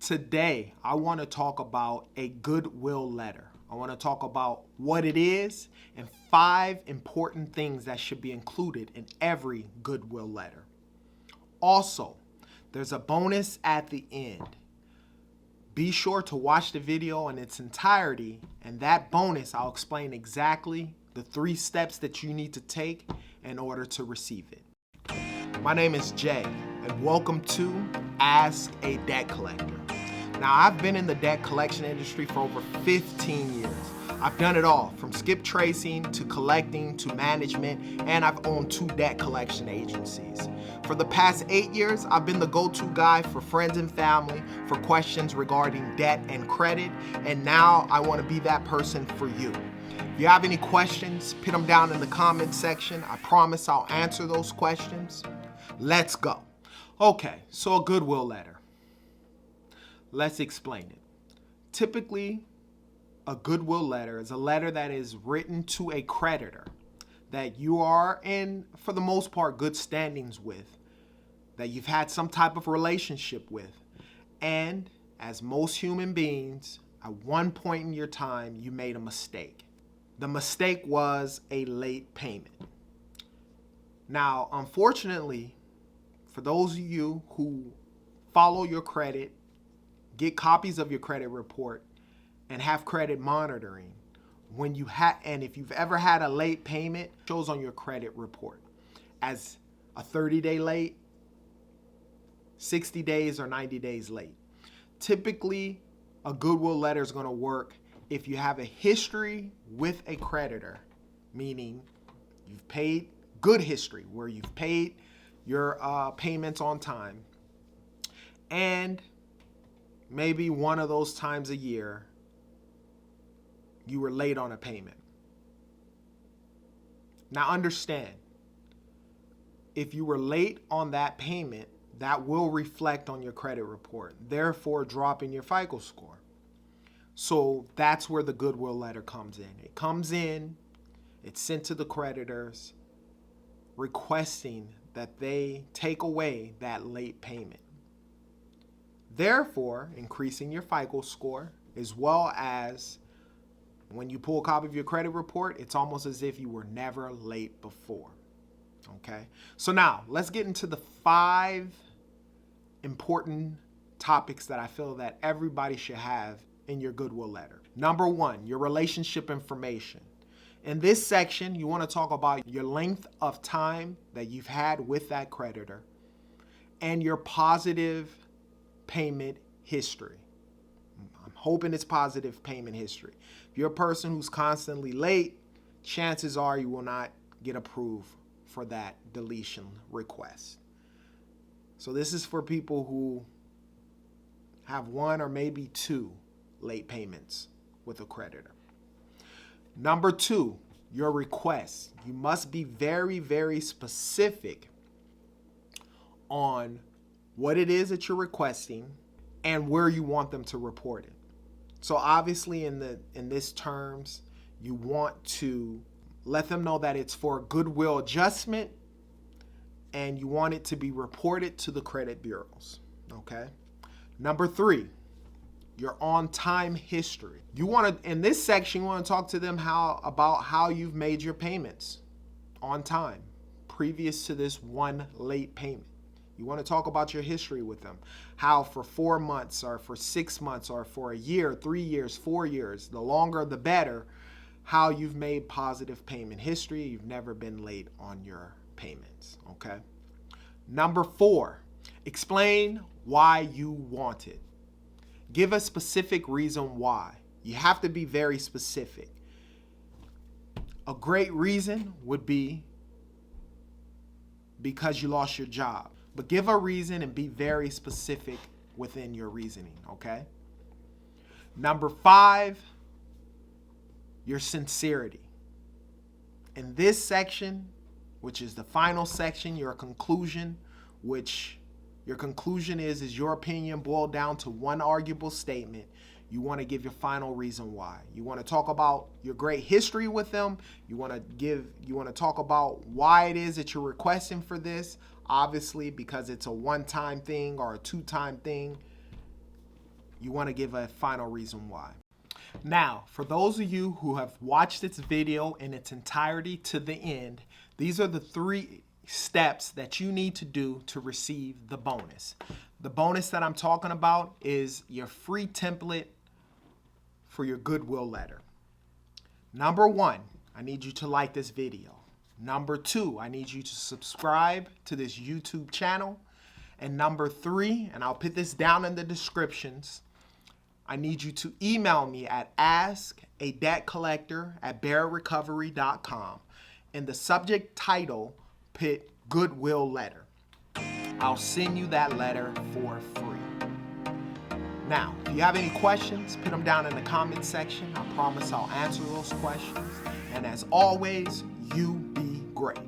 Today, I want to talk about a GoodWill letter. I want to talk about what it is and 5 important things that should be included in every GoodWill letter. Also, there's a bonus at the end. Be sure to watch the video in its entirety, and that bonus, I'll explain exactly the 3 steps that you need to take in order to receive it. My name is Jay, and welcome to Ask a Debt Collector. Now, I've been in the debt collection industry for over 15 years. I've done it all, from skip tracing to collecting to management, and I've owned 2 debt collection agencies. For the past 8 years, I've been the go-to guy for friends and family for questions regarding debt and credit, and now I want to be that person for you. If you have any questions, put them down in the comment section. I promise I'll answer those questions. Let's go. Okay, so a GoodWill letter. Let's explain it. Typically, a GoodWill letter is a letter that is written to a creditor that you are in, for the most part, good standings with, that you've had some type of relationship with. And as most human beings, at one point in your time, you made a mistake. The mistake was a late payment. Now, unfortunately, for those of you who follow your credit, get copies of your credit report, and have credit monitoring, and if you've ever had a late payment, it shows on your credit report as a 30-day late, 60 days, or 90 days late. Typically, a GoodWill letter is going to work if you have a history with a creditor, meaning you've paid good history, where you've paid your payments on time, and maybe one of those times a year you were late on a payment. Now understand, if you were late on that payment, that will reflect on your credit report, therefore dropping your FICO score. So that's where the GoodWill letter comes in. It comes in, it's sent to the creditors, requesting that they take away that late payment, therefore increasing your FICO score, as well as when you pull a copy of your credit report, it's almost as if you were never late before. Okay, so now let's get into the 5 important topics that I feel that everybody should have in your GoodWill letter. Number 1, your relationship information. In this section, you want to talk about your length of time that you've had with that creditor and your positive payment history. I'm hoping it's positive payment history. If you're a person who's constantly late, chances are you will not get approved for that deletion request. So this is for people who have 1 or maybe 2 late payments with a creditor. Number 2, your request. You must be very, very specific on what it is that you're requesting and where you want them to report it. So obviously in this terms, you want to let them know that it's for goodwill adjustment and you want it to be reported to the credit bureaus, okay? Number 3, your on-time history. You want to, in this section, you want to talk to them about how you've made your payments on time previous to this one late payment. You want to talk about your history with them. How for 4 months or for 6 months or for a year, 3 years, 4 years, the longer the better, how you've made positive payment history. You've never been late on your payments, okay? Number 4, explain why you want it. Give a specific reason why. You have to be very specific. A great reason would be because you lost your job. But give a reason and be very specific within your reasoning, okay? Number 5, your sincerity. In this section, which is the final section, your conclusion, which your conclusion is your opinion boiled down to one arguable statement. You want to give your final reason why. You want to talk about your great history with them. You want to talk about why it is that you're requesting for this. Obviously, because it's a one-time thing or a two-time thing. You want to give a final reason why. Now, for those of you who have watched this video in its entirety to the end, these are the 3 steps that you need to do to receive the bonus. The bonus that I'm talking about is your free template for your GoodWill letter. Number 1, I need you to like this video. Number 2, I need you to subscribe to this YouTube channel. And number 3, and I'll put this down in the descriptions, I need you to email me at askadebtcollector@bearrecovery.com. In the subject title, put GoodWill Letter. I'll send you that letter for free. Now, if you have any questions, put them down in the comment section. I promise I'll answer those questions. And as always, you be great.